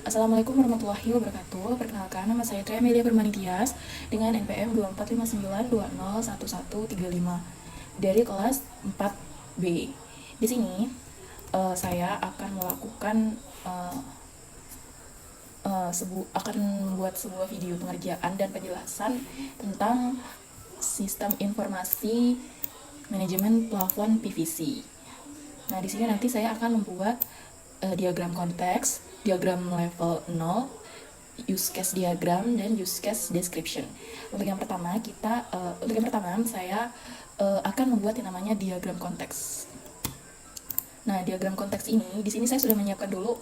Assalamualaikum warahmatullahi wabarakatuh. Perkenalkan, nama saya Tri Amelia Permanitias dengan NPM 2459201135 dari kelas 4B. Di sini saya akan melakukan akan membuat sebuah video pengerjaan dan penjelasan tentang sistem informasi manajemen plafon PVC. Nah, di sini nanti saya akan membuat diagram konteks, diagram level 0, use case diagram, dan use case description. Untuk yang pertama saya akan membuat yang namanya diagram konteks. Nah, diagram konteks ini di sini saya sudah menyiapkan dulu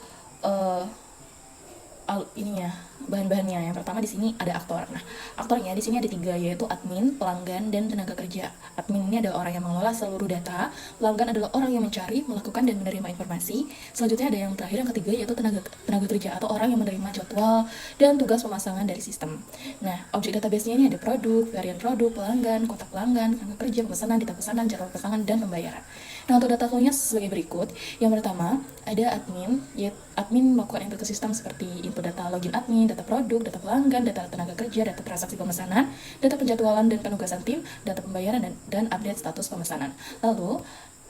bahan-bahannya. Yang pertama di sini ada aktor. Nah, aktornya di sini ada 3, yaitu admin, pelanggan, dan tenaga kerja. Admin ini adalah orang yang mengelola seluruh data, pelanggan adalah orang yang mencari, melakukan, dan menerima informasi. Selanjutnya ada yang terakhir, yang ketiga, yaitu tenaga kerja atau orang yang menerima jadwal dan tugas pemasangan dari sistem. Nah, objek database-nya ini ada produk, varian produk, pelanggan, kontak pelanggan, tenaga kerja, pemesanan, data pesanan, jadwal pesanan, dan pembayaran. Nah, untuk data flow-nya sebagai berikut. Yang pertama, ada admin, yaitu admin melakukan input ke sistem seperti input data login admin, data produk, data pelanggan, data tenaga kerja, data transaksi pemesanan, data penjadwalan dan penugasan tim, data pembayaran, dan update status pemesanan. Lalu,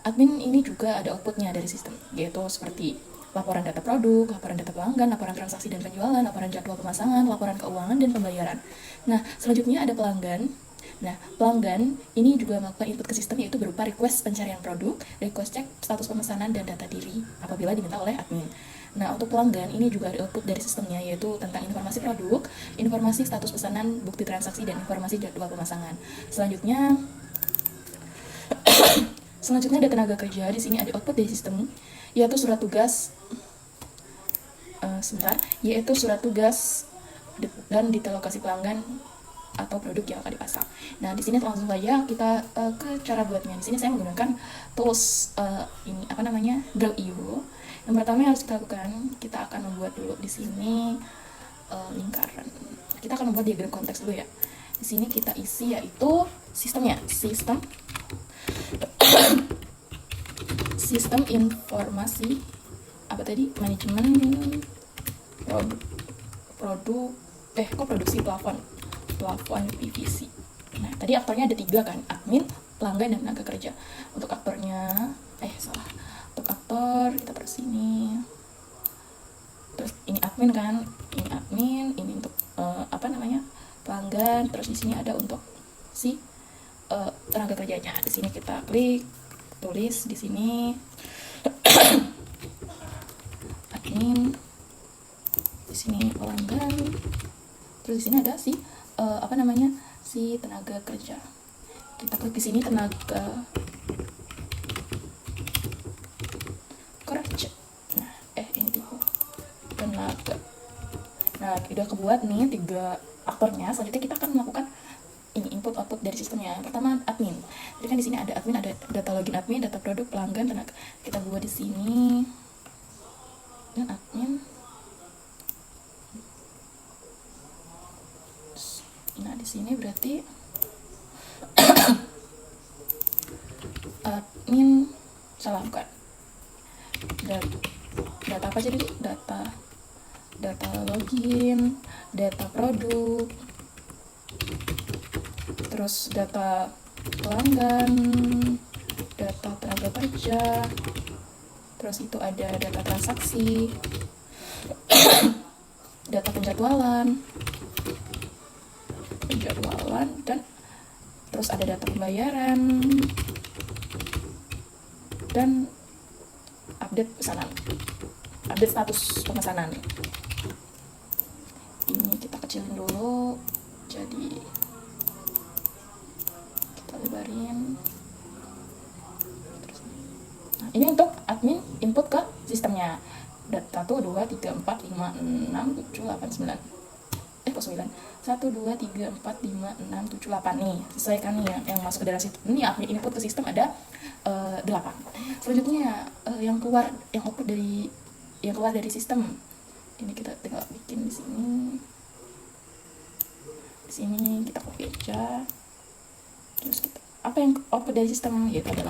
admin ini juga ada outputnya dari sistem, yaitu seperti laporan data produk, laporan data pelanggan, laporan transaksi dan penjualan, laporan jadwal pemasangan, laporan keuangan, dan pembayaran. Nah, selanjutnya ada pelanggan. Nah, pelanggan ini juga melakukan input ke sistem, yaitu berupa request pencarian produk, request cek status pemesanan, dan data diri apabila diminta oleh admin. Nah, untuk pelanggan ini juga ada output dari sistemnya, yaitu tentang informasi produk, informasi status pesanan, bukti transaksi, dan informasi jadwal pemasangan. Selanjutnya ada tenaga kerja. Di sini ada output dari sistem, yaitu surat tugas dan detail lokasi pelanggan atau produk yang akan dipasang. Nah, di sini langsung saja kita ke cara buatnya. Di sini saya menggunakan tools Draw.io. Yang pertama yang harus kita lakukan, kita akan membuat dulu di sini lingkaran. Kita akan membuat diagram konteks dulu ya. Di sini kita isi yaitu sistemnya, sistem informasi manajemen produksi plafon PVC. Nah, tadi aktornya ada 3 kan, admin, pelanggan, dan tenaga kerja. Untuk aktornya, untuk aktor kita taruh sini. Terus ini admin kan, ini untuk pelanggan. Terus di sini ada untuk si tenaga kerjanya. Di sini kita klik, tulis di sini admin, di sini pelanggan. Terus di sini ada si tenaga kerja. Kita klik di sini tenaga kerja. Tenaga. Nah, udah kebuat nih 3 aktornya. Selanjutnya kita akan melakukan ini input output dari sistemnya. Pertama admin. Jadi kan di sini ada admin, ada data login admin, data produk, pelanggan, tenaga. Kita buat di sini dan admin. Nah, di sini berarti admin bukan. Data apa jadi? Data login, data produk, terus data pelanggan, data tenaga kerja, terus itu ada data transaksi, data penjadwalan, dan terus ada data pembayaran dan update status pemesanan. Ini kita kecilin dulu, jadi kita lebarin. Nah, ini untuk admin input ke sistemnya. Data 1, 2, 3, 4, 5, 6, 7, 8, 9. 1, 2, 3, 4, 5, 6, 7, 8 nih. Sesuaikan nih yang masuk ke dalam sistem. Ini admin input ke sistem ada 8. Selanjutnya yang keluar dari sistem. Ini kita tinggal bikin di sini. Di sini kita copy aja. Terus apa yang output dari sistem, yaitu ada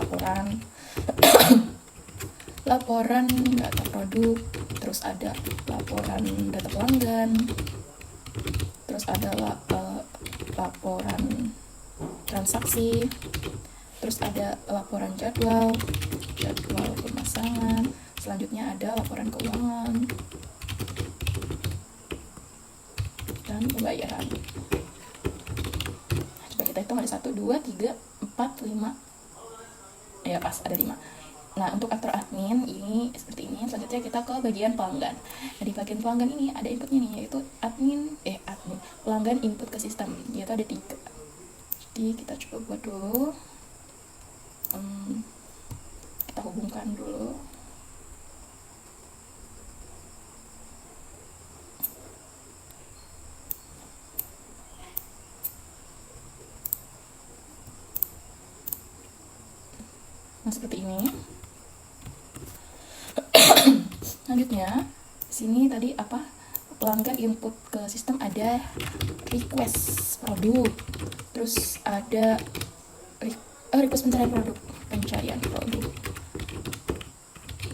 laporan data produk, terus terus ada laporan data pelanggan, terus ada laporan transaksi, terus ada laporan jadwal pemasangan, selanjutnya ada laporan keuangan dan pembayaran. Coba kita hitung, ada 1, 2, 3, 4, 5, ya pas ada 5. Nah, untuk aktor admin ini seperti ini. Selanjutnya kita ke bagian pelanggan. Nah, di bagian pelanggan ini ada inputnya nih, yaitu admin pelanggan input ke sistem, yaitu ada 3. Jadi kita coba buat dulu, kita hubungkan dulu. Nah, seperti ini. Selanjutnya sini tadi pelanggan input ke sistem ada request produk, terus ada request pencarian produk,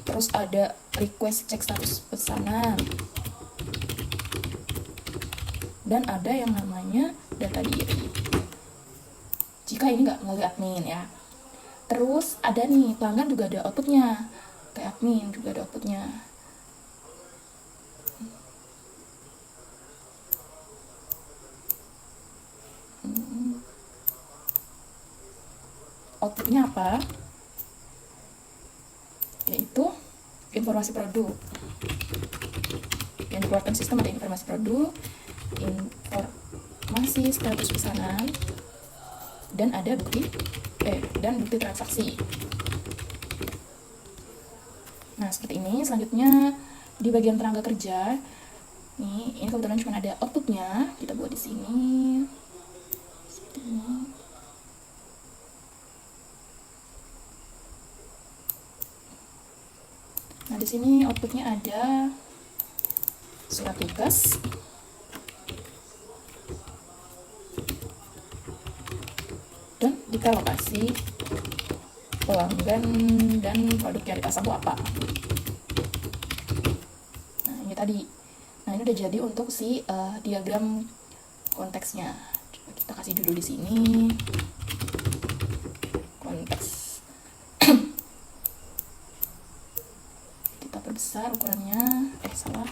terus ada request cek status pesanan, dan ada yang namanya data diri jika ini nggak melalui admin ya. Terus ada nih, pelanggan juga ada outputnya, kayak admin juga ada outputnya. Outputnya apa? Yaitu informasi produk. Yang dikeluarkan sistem ada informasi produk, informasi status pesanan, dan ada bukti transaksi. Nah, seperti ini. Selanjutnya di bagian tenaga kerja. Ini kebetulan cuma ada outputnya, kita buat di sini. Seperti ini. Nah, di sini outputnya ada surat tugas, dan detail lokasi pelanggan dan produk yang dipasang itu apa. Nah, ini tadi. Nah, ini udah jadi untuk si diagram konteksnya. Coba kita kasih dulu di sini konteks. Kita perbesar ukurannya. Salah.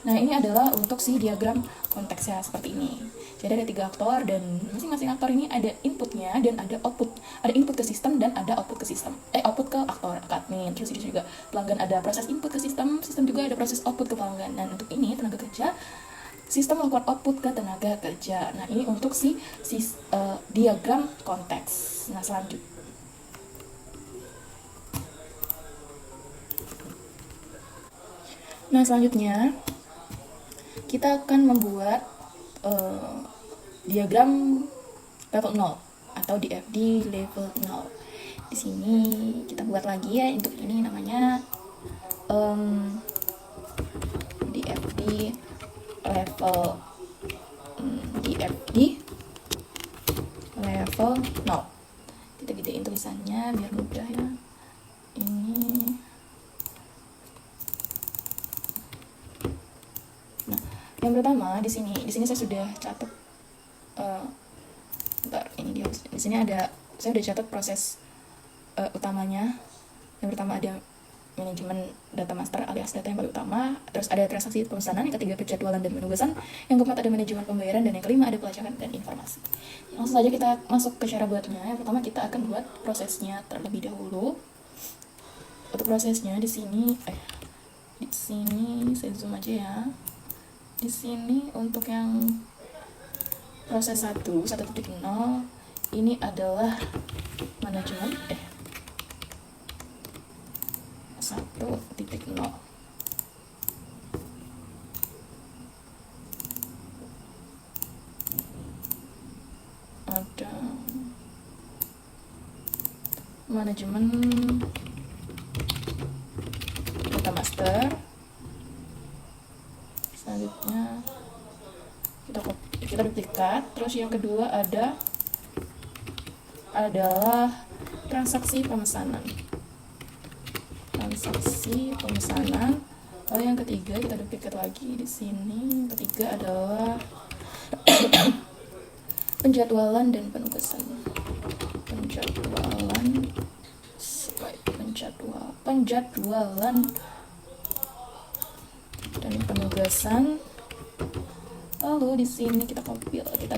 Nah, ini adalah untuk si diagram konteksnya seperti ini. Jadi ada 3 aktor, dan masing-masing aktor ini ada inputnya dan ada output. Ada input ke sistem dan ada output ke sistem. Output ke aktor, ke admin. Terus ini juga pelanggan ada proses input ke sistem juga ada proses output ke pelanggan. Dan untuk ini tenaga kerja, sistem melakukan output ke tenaga kerja. Nah, ini untuk si diagram konteks. Nah, selanjutnya kita akan membuat diagram level 0 atau DFD level 0. Di sini kita buat lagi ya, untuk ini namanya DFD level 0. Kita gedein tulisannya biar mudah ya. Ini. Nah, yang pertama di sini saya sudah catat. Ini di sini saya udah catat proses utamanya. Yang pertama ada manajemen data master alias data yang paling utama, terus ada transaksi pemesanan, yang ketiga penjadwalan dan penugasan, yang keempat ada manajemen pembayaran, dan yang kelima ada pelacakan dan informasi. Langsung saja kita masuk ke cara buatnya. Yang pertama kita akan buat prosesnya terlebih dahulu. Untuk prosesnya di sini saya zoom aja ya. Di sini untuk yang proses 1.0 ini adalah manajemen 1.0. Ada manajemen data master. Selanjutnya kita duplikat. Terus yang kedua adalah transaksi pemesanan. Lalu yang ketiga kita duplicate lagi di sini. Ketiga adalah penjadwalan dan penugasan. Penjadwalan dan penugasan. Lalu di sini kita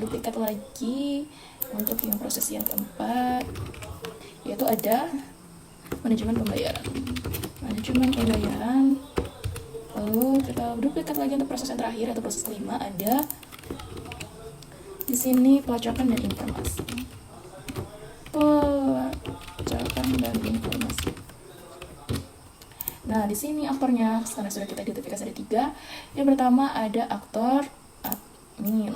duplikat lagi untuk yang proses yang keempat, yaitu ada manajemen pembayaran. Lalu kita duplikat lagi untuk proses yang terakhir atau proses kelima, ada di sini pelacakan dan informasi. Nah, di sini aktornya karena sudah kita identifikasi ada 3. Yang pertama ada aktor admin.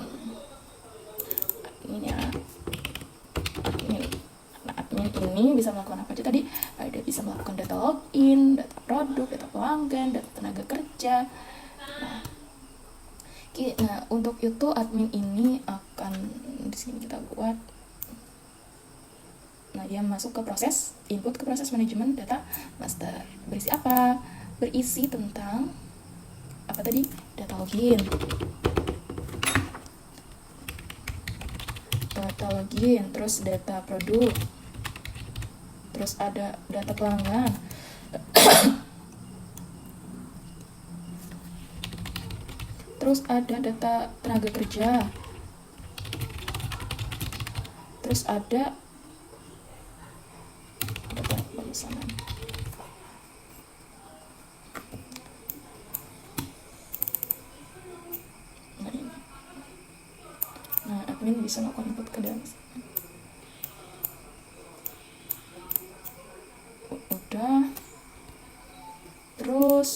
Nah, admin ini bisa melakukan apa aja tadi? Ada bisa melakukan data login, data produk, data pelanggan, data tenaga kerja. Nah, untuk itu admin ini akan di sini kita buat. Nah, dia masuk ke proses input ke proses manajemen data master. Berisi apa? Berisi tentang apa tadi? Data login, terus data produk, terus ada data pelanggan, terus ada data tenaga kerja, terus ada data pemesanan. Nah, admin bisa melakukan input ke dalam. Udah. Terus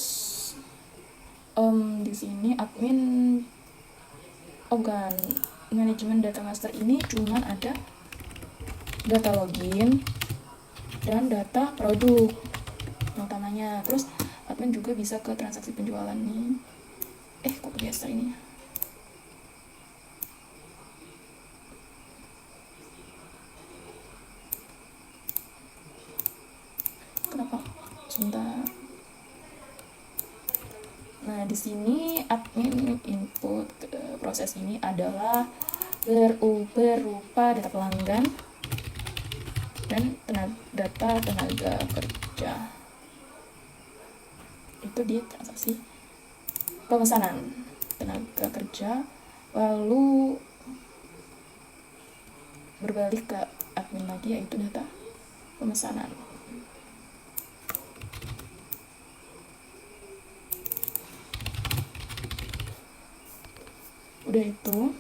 di sini admin manajemen data master ini cuman ada data login dan data produk utamanya. Terus admin juga bisa ke transaksi penjualan nih. Kok geser ini? Kenapa? Sebentar. Nah, di sini admin input ke proses ini adalah berupa data pelanggan dan data tenaga kerja. Itu di transaksi pemesanan tenaga kerja. Lalu berbalik ke admin lagi, yaitu data pemesanan. Udah itu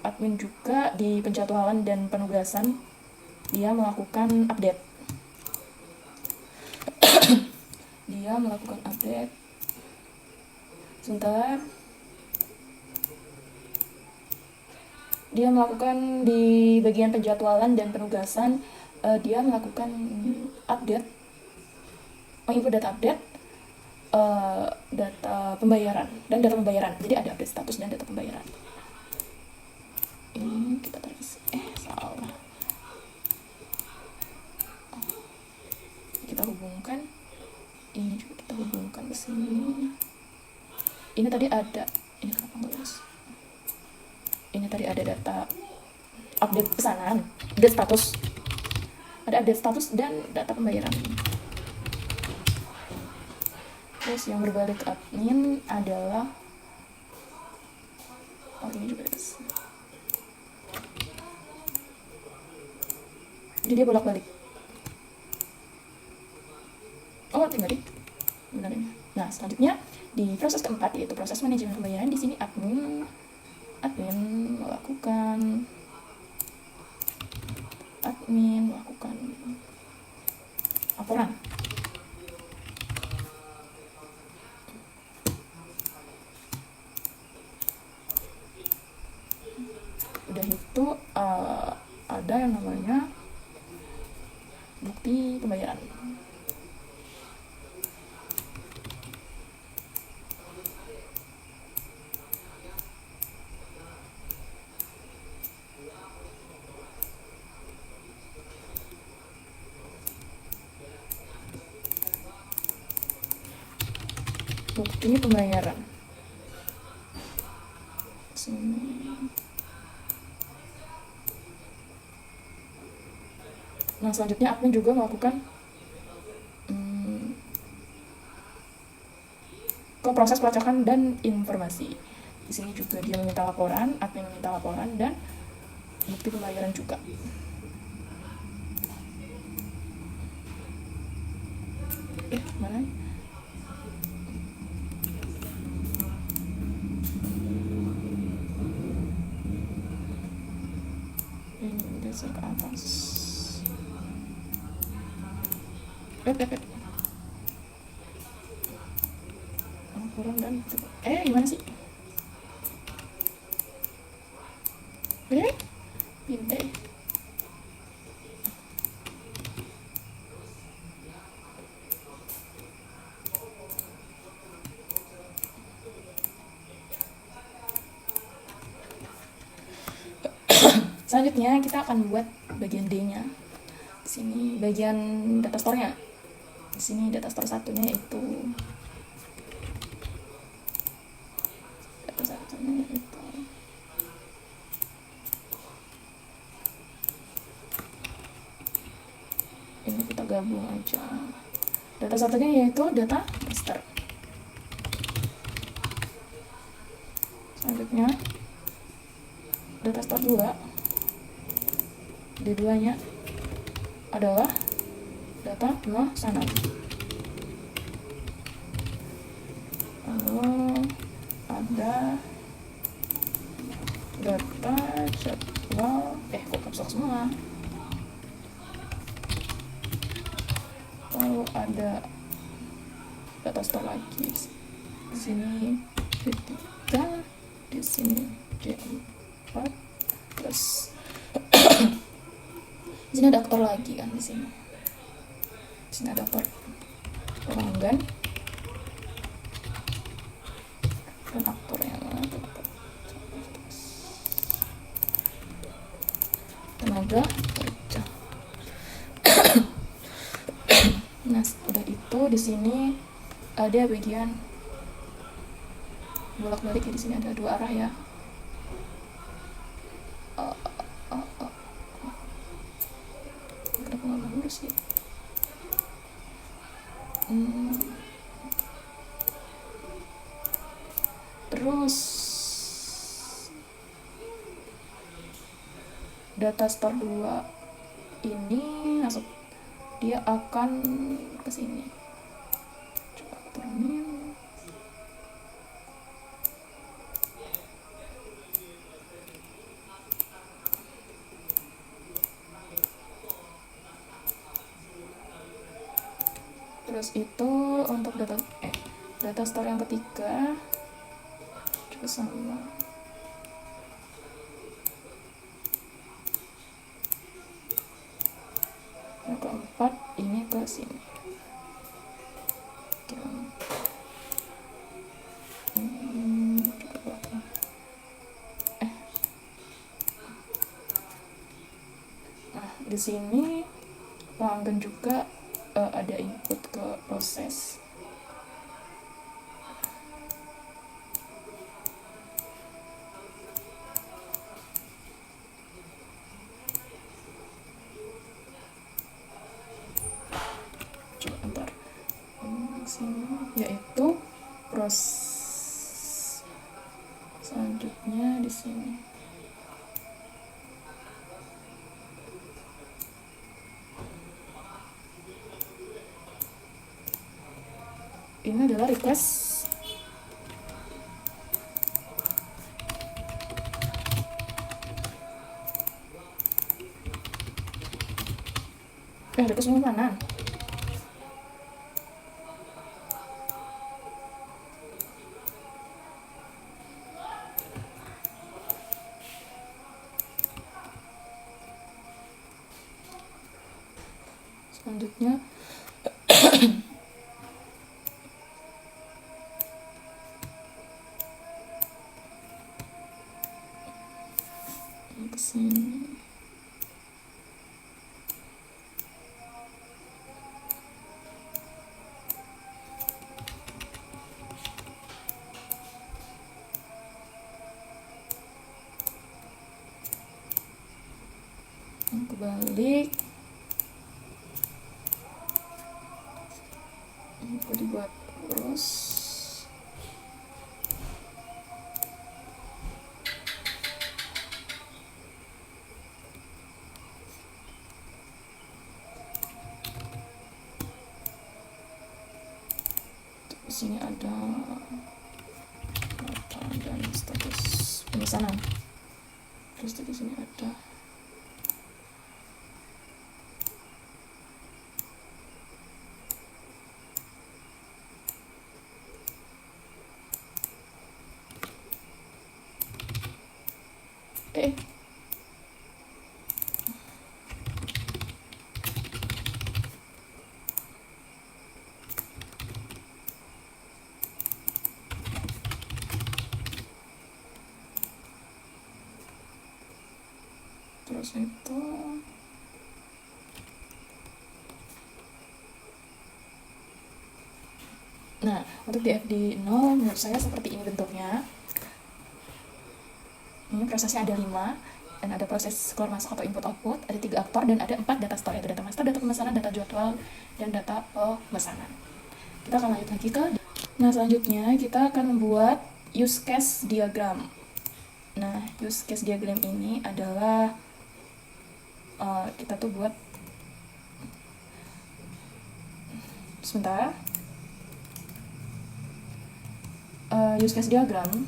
admin juga di penjadwalan dan penugasan dia melakukan update. Sebentar. Dia melakukan di bagian penjadwalan dan penugasan, dia melakukan update, menginput data update, data pembayaran dan data pembayaran. Jadi ada update status dan data pembayaran. Ini kita tarik salah. Kita hubungkan. Ini juga kita hubungkan ke sini. Ini tadi ada. Ini kenapa nggak lurus? Ini tadi ada data update pesanan, update status. Ada update status dan data pembayaran. Terus yang berbalik ke admin adalah ini juga guys. Jadi dia bolak-balik. Tinggal di benar ini. Nah, selanjutnya di proses keempat, yaitu proses manajemen pembayaran. Di sini admin melakukan laporan. Udah itu ada yang namanya bukti pembayaran. bukti pembayaran. Sini. Nah, selanjutnya admin juga melakukan ke proses pelacakan dan informasi. Di sini juga dia meminta laporan, admin meminta laporan dan bukti pembayaran juga. Mana? Ini geser ke atas. Laporan dan gimana sih? Pindah. Selanjutnya kita akan buat bagian D-nya. Di sini bagian data store-nya. Di sini data store satunya yaitu ini kita gabung aja. Data satunya yaitu data master. Selanjutnya data store 2. D2-nya adalah data pemasanan. Lalu ada data jadwal, kok kapsul semua. Lalu ada data store lagi. Di sini D3, di sini D4 plus di sini ada aktor lagi kan di sini. Di sini ada aktor pelanggan dan aktor yang tenaga kerja. Nah, udah itu di sini ada bagian bolak-balik ya, di sini ada 2 arah ya. Kenapa nggak lurus sih? Terus data store 2 ini masuk, dia akan ke sini. Coba turunin. Terus itu untuk data store yang ketiga juga sama. Yang keempat ini ke sini. Nah, di sini pelanggan juga ada input ke proses. Coba bentar. Yaitu proses selanjutnya di sini. Ini adalah request request mana? Selanjutnya kesini. klik, info dibuat lurus. Di sini ada data dan status pemesanan. Terus di sini ada terus itu nah untuk di FD0 menurut saya seperti ini bentuknya. Ini prosesnya ada 5 dan ada proses keluar masuk atau input output, ada 3 aktor dan ada 4 data store, yaitu data master, data pemesanan, data jadwal, dan data pemesanan. Kita akan lanjut lagi ke selanjutnya kita akan membuat use case diagram. Nah, use case diagram ini adalah kita tuh buat sebentar. Use case diagram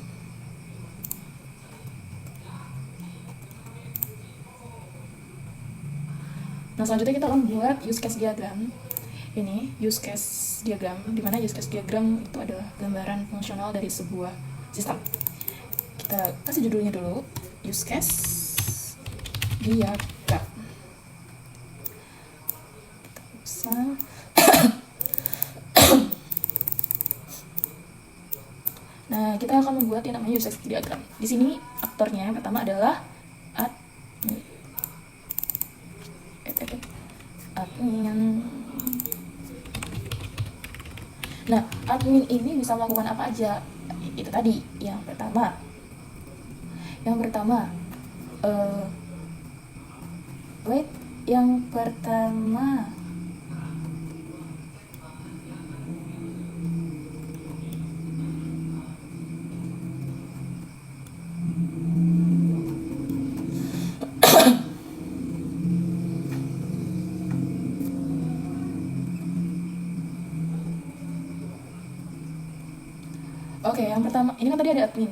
selanjutnya kita akan buat use case diagram. Ini use case diagram, dimana use case diagram itu adalah gambaran fungsional dari sebuah sistem. Kita kasih judulnya dulu, use case diagram. Kita bisa nah, kita akan membuat yang namanya use case diagram. Di sini aktornya yang pertama adalah admin. Nah, admin ini bisa melakukan apa aja? Itu tadi yang pertama. Yang pertama, Oke, yang pertama, ini kan tadi ada admin.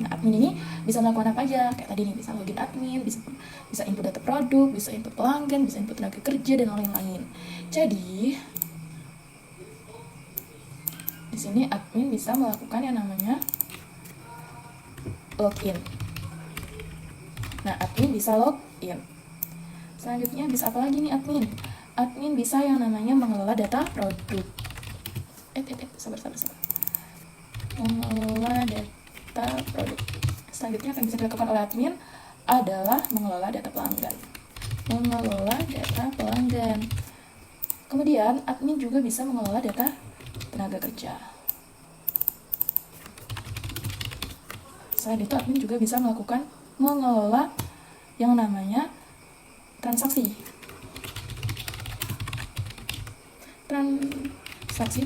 Nah, admin ini bisa melakukan apa aja? Kayak tadi nih, bisa login admin, bisa input data produk, bisa input pelanggan, bisa input tenaga kerja, dan lain-lain. Jadi, di sini admin bisa melakukan yang namanya login. Nah, admin bisa login. Selanjutnya bisa apa lagi nih admin? Admin bisa yang namanya mengelola data produk. Sabar. Mengelola data produk. Selanjutnya yang bisa dilakukan oleh admin adalah mengelola data pelanggan. Kemudian admin juga bisa mengelola data tenaga kerja. Selain itu admin juga bisa mengelola yang namanya transaksi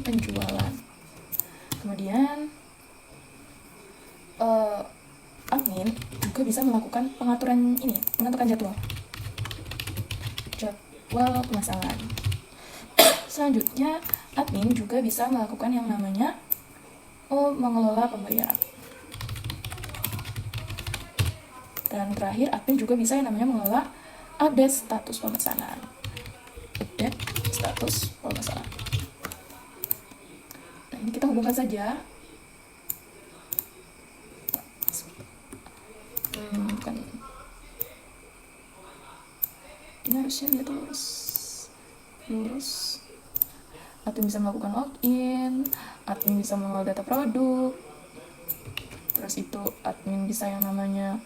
penjualan. Kemudian admin juga bisa melakukan menentukan jadwal pemasangan. Selanjutnya admin juga bisa melakukan yang namanya mengelola pembayaran. Dan terakhir admin juga bisa yang namanya mengelola update status pemesanan. Nah, ini kita hubungkan saja. Ini harusnya dia lurus. Admin bisa melakukan login, admin bisa mengelola data produk, terus itu admin bisa yang namanya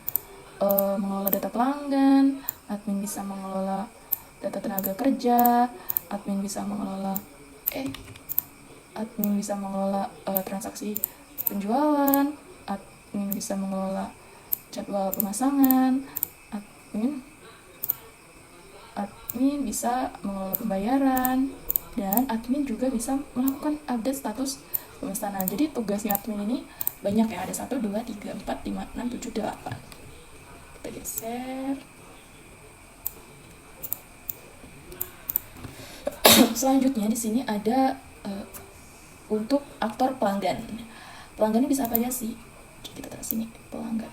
mengelola data pelanggan, admin bisa mengelola data tenaga kerja, admin bisa mengelola transaksi penjualan, admin bisa mengelola jadwal pemasangan, admin admin bisa mengelola pembayaran, dan admin juga bisa melakukan update status pemesanan. Jadi tugasnya admin ini banyak ya, ada 1, 2, 3, 4, 5, 6, 7, 8. Kita geser. Selanjutnya di sini ada untuk aktor pelanggan. Pelanggan ini bisa apa aja sih? Kita taruh sini, pelanggan.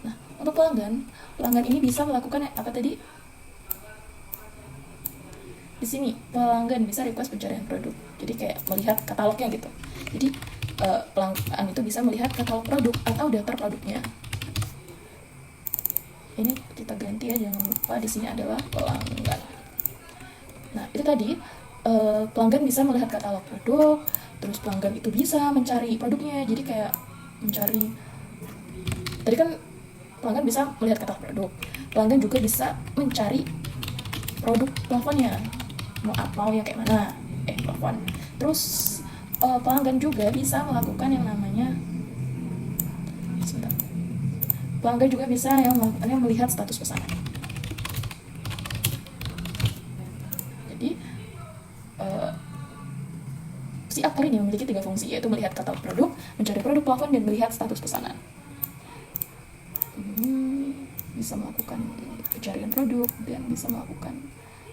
Nah, untuk pelanggan ini bisa melakukan apa tadi? Di sini pelanggan bisa request pencarian produk. Jadi kayak melihat katalognya gitu. Jadi pelanggan itu bisa melihat katalog produk atau daftar produknya. Ini kita ganti ya, jangan lupa di sini adalah pelanggan. Nah, itu tadi pelanggan bisa melihat katalog produk, terus pelanggan itu bisa mencari produknya. Jadi kayak mencari, tadi kan pelanggan bisa melihat katalog produk, pelanggan juga bisa mencari produk plafonnya, mau yang kayak mana, plafon. Terus pelanggan juga bisa melakukan yang namanya, pelanggan juga bisa yang melihat status pesanan. Jadi si aktor ini memiliki 3 fungsi, yaitu melihat katalog produk, mencari produk plafon, dan melihat status pesanan. Bisa melakukan pencarian produk dan bisa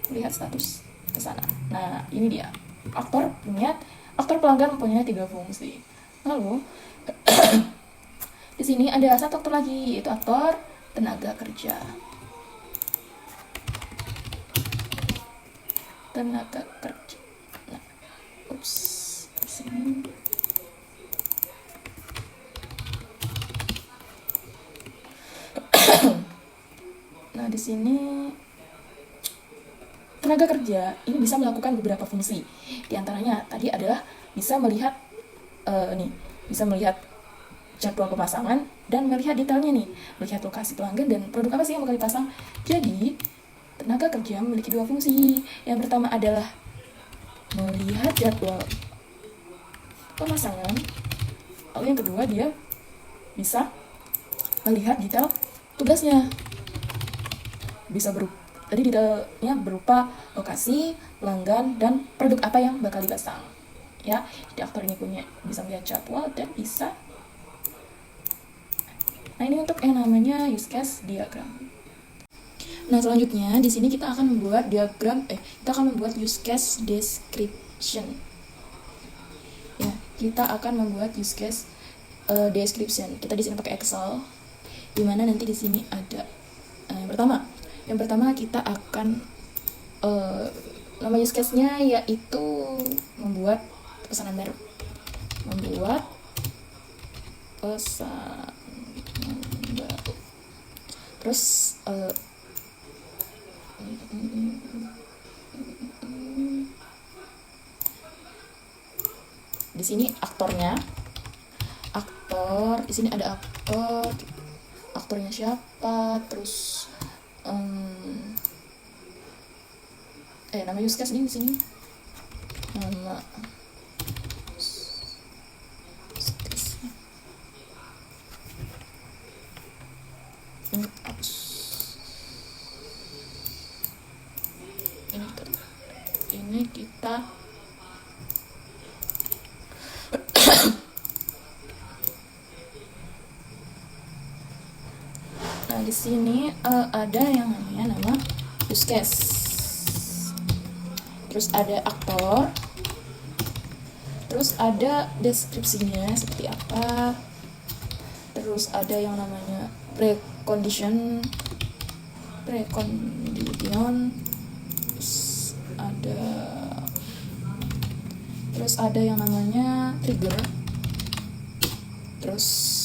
melihat status pesanan. Nah, ini dia. Aktor pelanggan mempunyai 3 fungsi. Lalu di sini ada satu aktor lagi, yaitu aktor tenaga kerja. Nah, di sini. Nah, di sini tenaga kerja ini bisa melakukan beberapa fungsi. Di antaranya tadi adalah bisa melihat bisa melihat jadwal pemasangan dan melihat detailnya nih, melihat lokasi pelanggan dan produk apa sih yang bakal dipasang. Jadi tenaga kerja memiliki 2 fungsi. Yang pertama adalah melihat jadwal pemasangan, lalu yang kedua dia bisa melihat detail tugasnya. Bisa tadi detailnya berupa lokasi, pelanggan, dan produk apa yang bakal dipasang. Ya, jadi aktor ini bisa melihat jadwal dan bisa. Nah, ini untuk yang namanya use case diagram. Nah, selanjutnya di sini kita akan membuat kita akan membuat use case description. Ya, kita akan membuat use case description. Kita di sini pakai Excel, dimana nanti di sini ada yang pertama kita akan nama use case-nya yaitu membuat pesanan baru. Terus di sini di sini ada aktornya siapa, terus nama use case di sini, nama ini kita nah di sini ada yang namanya nama use case, terus ada aktor, terus ada deskripsinya seperti apa, terus ada yang namanya precondition, terus ada yang namanya trigger, terus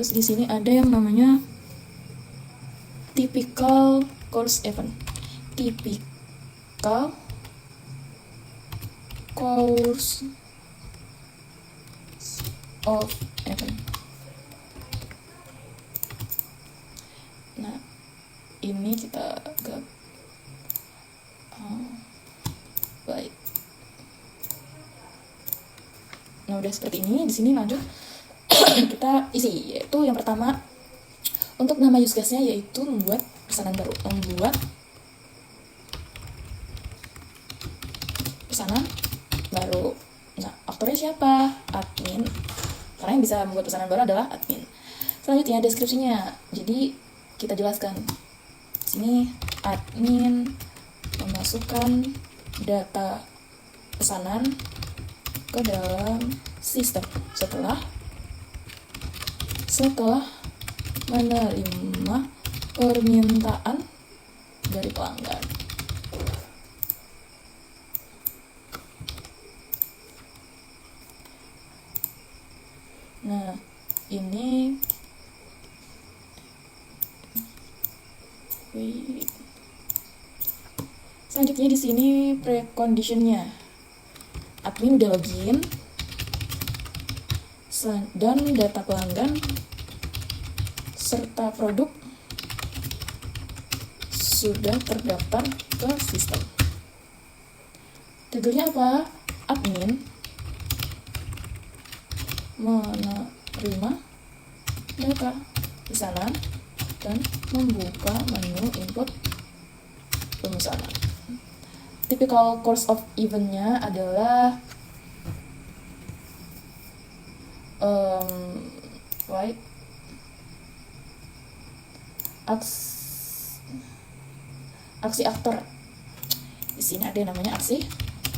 di sini ada yang namanya typical course event. Typical course of event. Nah, ini kita baik. Nah, udah seperti ini, di sini lanjut kita isi, yaitu yang pertama untuk nama use case-nya yaitu membuat pesanan baru, membuat pesanan baru. Nah, aktornya siapa? Admin. Karena yang bisa membuat pesanan baru adalah admin. Selanjutnya deskripsinya. Jadi kita jelaskan. Di sini admin memasukkan data pesanan ke dalam sistem setelah menerima permintaan dari pelanggan. Nah, ini selanjutnya di sini preconditionnya. Admin udah login dan data pelanggan serta produk sudah terdaftar ke sistem. Tagline apa? Admin menerima data pesanan dan membuka menu input pemesanan. Typical course of event-nya adalah aksi aktor. Di sini ada yang namanya aksi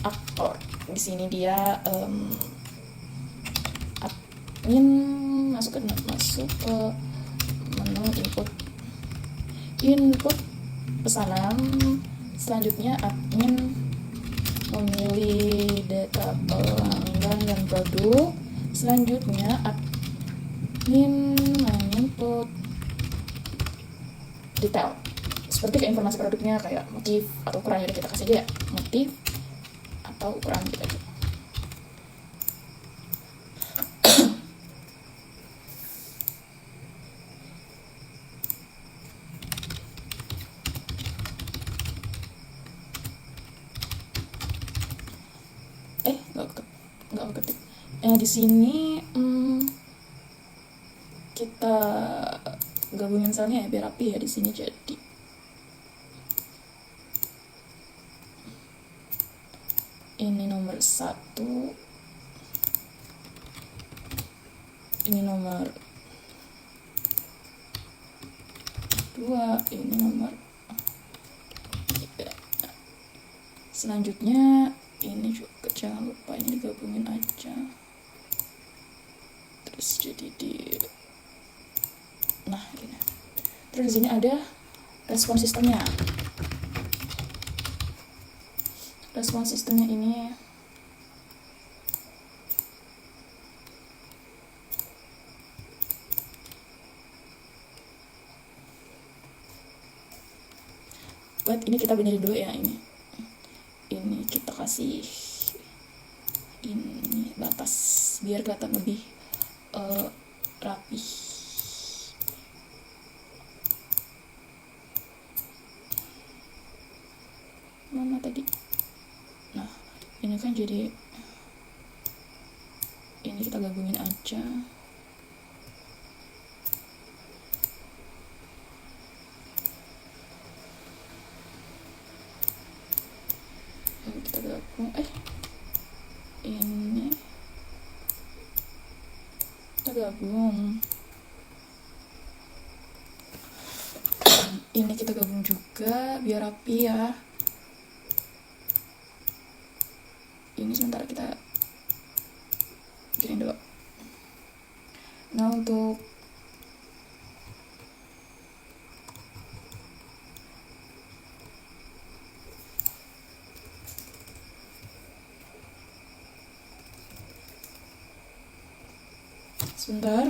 aktor. Di sini dia admin masuk ke menu input pesanan. Selanjutnya admin memilih data pelanggan dan produk. Selanjutnya admin menginput detail seperti ke informasi produknya, kayak motif atau ukuran. Jadi kita kasih aja ya, motif atau ukuran gitu aja. Nggak ketik. Di sini kita gabungin selnya ya biar rapi ya di sini. Jadi ini nomor 1, ini nomor 2, ini nomor 3. Selanjutnya ini juga jangan lupa ini digabungin aja, terus jadi nah gini. Terus di sini ada respon sistemnya. Respon sistemnya ini ini kita benerin dulu ya. Ini kita kasih ini batas biar kelihatan lebih rapi. Mana tadi? Nah, ini kan jadi ini kita gabungin aja. Kita gabung ini kita gabung ini kita gabung juga biar rapi ya. Ini sementara kita bikin dulu. Nah, untuk sebentar.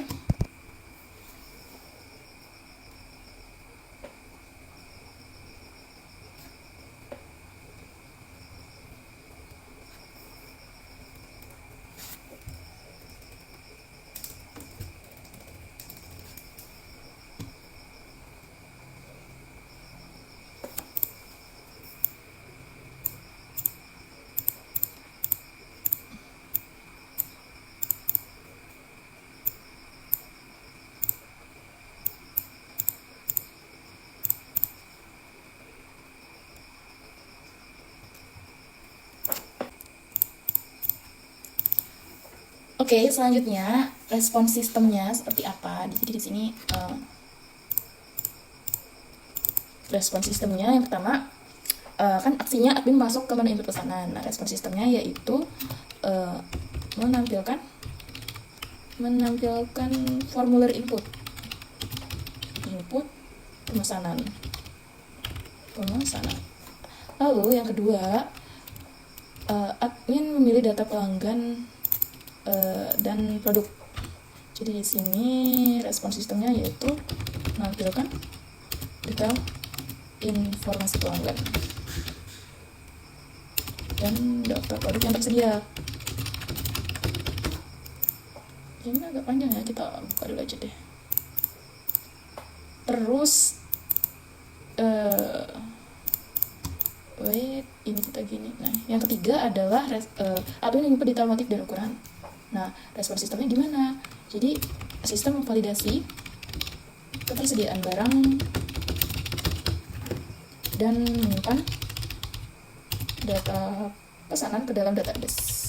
Oke, selanjutnya respon sistemnya seperti apa? Jadi di sini respon sistemnya yang pertama kan aksinya admin masuk ke menu input pesanan. Nah, respon sistemnya yaitu menampilkan formulir input pemesanan. Lalu yang kedua, admin memilih data pelanggan dan produk. Jadi di sini respon sistemnya yaitu menampilkan detail informasi pelanggan dan daftar produk yang tersedia. Ini agak panjang ya, kita buka dulu aja deh. Terus ini kita gini. Nah, yang ketiga adalah admin input detail motif dan ukuran. Nah, respon sistemnya gimana? Jadi sistem memvalidasi ketersediaan barang dan menyimpan data pesanan ke dalam database.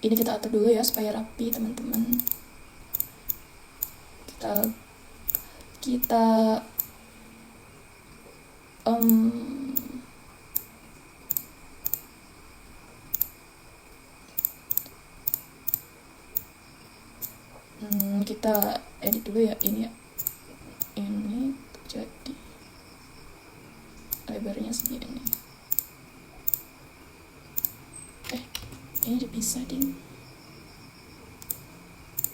Ini kita atur dulu ya supaya rapi, teman-teman. Kita kita edit dulu ya ini jadi lebarnya segini. Ini dipisah ding.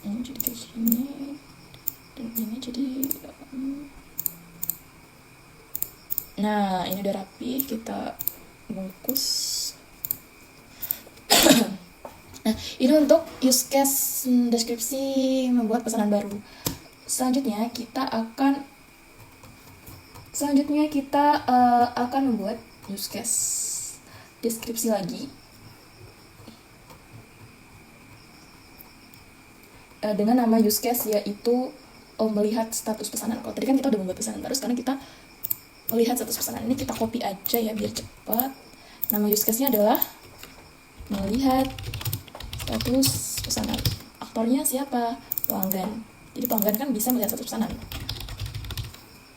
Ini jadi kayak gini dan ini jadi nah, ini udah rapi, kita bungkus. Nah, ini untuk use case deskripsi membuat pesanan baru. Selanjutnya kita akan membuat use case deskripsi lagi dengan nama use case yaitu melihat status pesanan. Kalau tadi kan kita udah membuat pesanan baru, sekarang kita melihat status pesanan. Ini kita copy aja ya biar cepat. Nama use case-nya adalah melihat status pesanan. Aktornya siapa? Pelanggan. Jadi pelanggan kan bisa melihat status pesanan.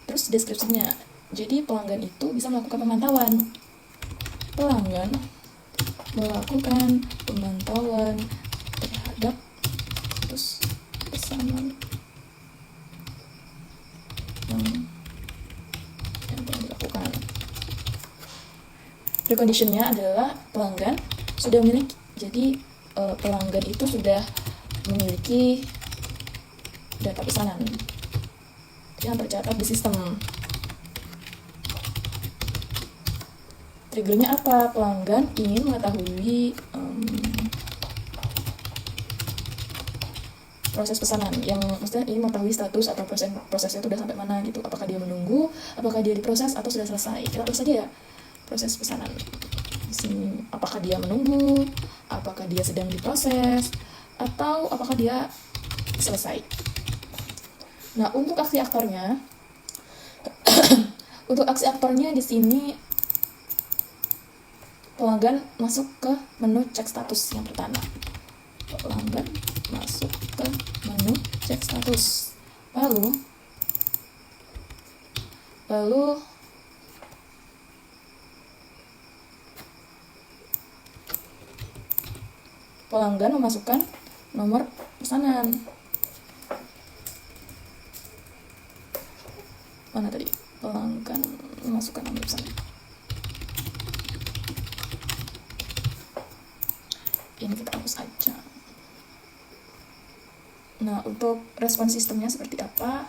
Terus deskripsinya. Jadi pelanggan itu bisa melakukan pemantauan. Pelanggan melakukan pemantauan terhadap status pesanan yang telah dilakukan. Preconditionnya adalah pelanggan sudah memiliki. Jadi pelanggan itu sudah memiliki data pesanan yang tercatat di sistem. Triggernya apa? Pelanggan ingin mengetahui proses pesanan, yang maksudnya ingin mengetahui status atau prosesnya itu udah sampai mana gitu. Apakah dia menunggu, apakah dia diproses atau sudah selesai. Kita terus saja ya proses pesanan. Di sini apakah dia menunggu, apakah dia sedang diproses, atau apakah dia selesai. Nah, untuk aksi aktornya di sini pelanggan masuk ke menu cek status yang pertama. Pelanggan masuk ke menu cek status. Lalu pelanggan memasukkan nomor pesanan. Mana tadi? Pelanggan memasukkan nomor pesanan. Ini kita hapus aja. Nah, untuk respon sistemnya seperti apa?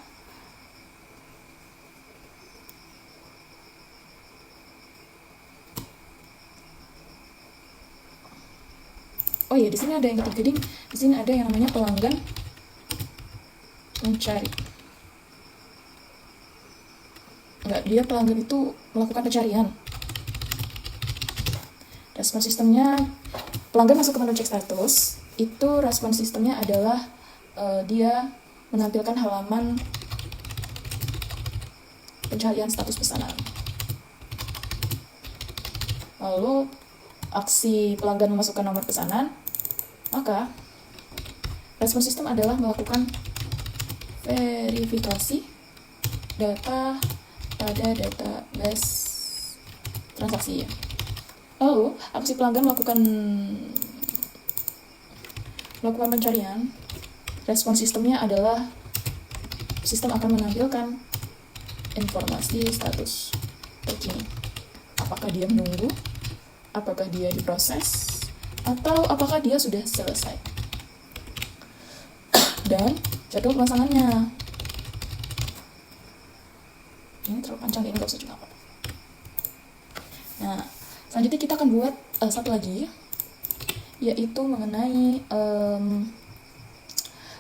Oh iya, di sini ada yang ketiga, di sini ada yang namanya pelanggan mencari. Enggak, dia pelanggan itu melakukan pencarian. Respon sistemnya, pelanggan masuk ke menu cek status, itu respon sistemnya adalah dia menampilkan halaman pencarian status pesanan. Lalu aksi pelanggan memasukkan nomor pesanan, maka respon sistem adalah melakukan verifikasi data pada database transaksi ya. Lalu, aksi pelanggan melakukan pencarian, respon sistemnya adalah sistem akan menampilkan informasi status terkini. Apakah dia menunggu, apakah dia diproses, atau apakah dia sudah selesai. Dan jadwal pemasangannya. Ini terlalu panjang, ini gak usah juga apa. Nah, selanjutnya kita akan buat satu lagi, yaitu mengenai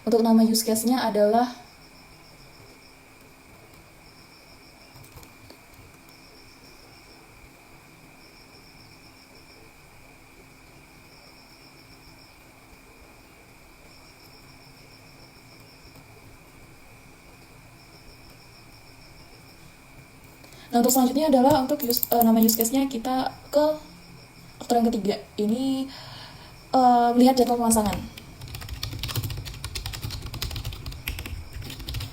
untuk nama use case-nya adalah Nah, untuk selanjutnya adalah untuk nama use case-nya kita ke aktor yang ketiga. Ini melihat jadwal pemasangan.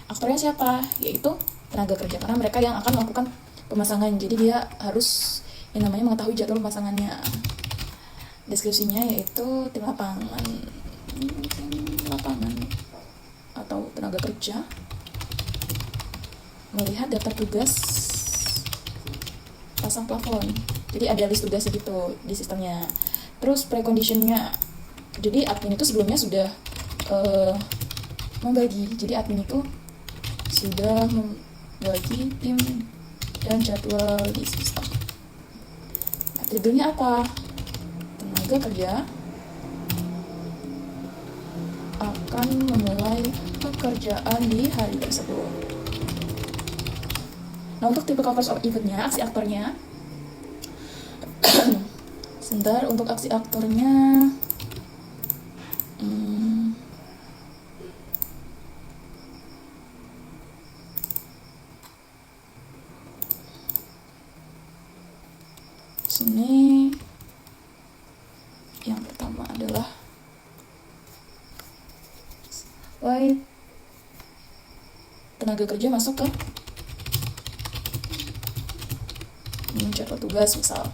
Aktornya siapa? Yaitu tenaga kerja, karena mereka yang akan melakukan pemasangan. Jadi dia harus yang namanya mengetahui jadwal pemasangannya. Deskripsinya yaitu tim lapangan atau tenaga kerja melihat daftar tugas pasang plafon. Jadi ada list tugas gitu di sistemnya. Terus preconditionnya, jadi admin itu sebelumnya sudah membagi. Jadi admin itu sudah membagi tim dan jadwal di sistem. Nah, triggernya apa? Tenaga kerja akan memulai pekerjaan di hari tersebut. Nah, untuk typical course of event-nya, aksi aktornya sebentar, untuk aksi aktornya sini yang pertama adalah tenaga kerja masuk ke jadwal tugas misal.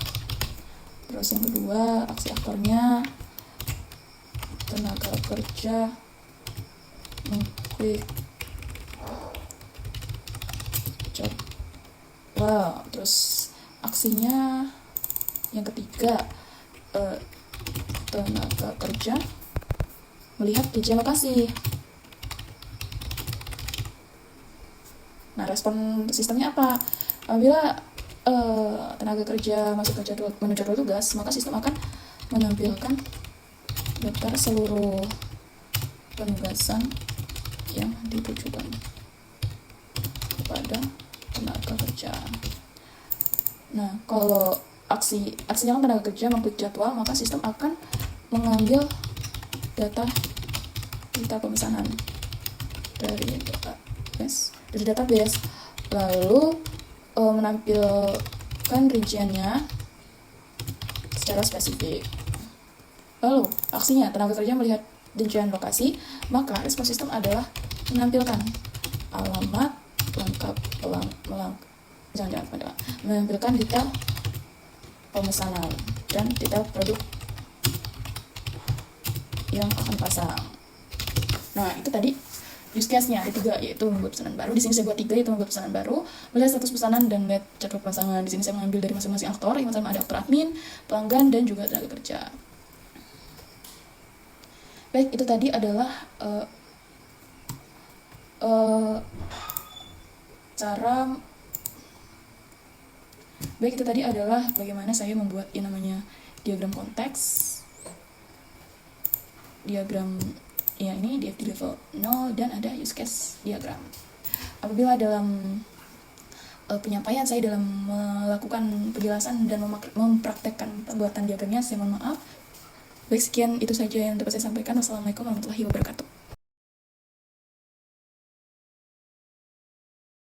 Terus yang kedua, aksi aktornya tenaga kerja mengklik jadwal. Terus aksinya yang ketiga, tenaga kerja melihat rincian lokasi. Nah, respon sistemnya apa? Apabila tenaga kerja masuk ke menu jadwal tugas, maka sistem akan menampilkan daftar seluruh penugasan yang ditujukan kepada tenaga kerja. Nah, kalau aksinya kan tenaga kerja mengklik jadwal, maka sistem akan mengambil data pemesanan dari database, lalu menampilkan rinciannya secara spesifik. Lalu aksinya tenaga kerja melihat rincian lokasi, maka respon sistem adalah menampilkan alamat lengkap menampilkan detail pemesanan dan detail produk yang akan pasang. Nah, itu tadi use case-nya ada 3, yaitu membuat pesanan baru. Di sini saya buat 3, yaitu membuat pesanan baru, melihat status pesanan, dan melihat jadwal pemasangan. Di sini saya mengambil dari masing-masing aktor. Yang pertama ada aktor admin, pelanggan, dan juga tenaga kerja. Baik, itu tadi adalah bagaimana saya membuat yang namanya diagram konteks, diagram ya ini DFD level 0, dan ada use case diagram. Apabila dalam penyampaian saya dalam melakukan penjelasan dan mempraktekkan pembuatan diagramnya, saya mohon maaf. Baik, sekian itu saja yang dapat saya sampaikan. Wassalamualaikum warahmatullahi wabarakatuh.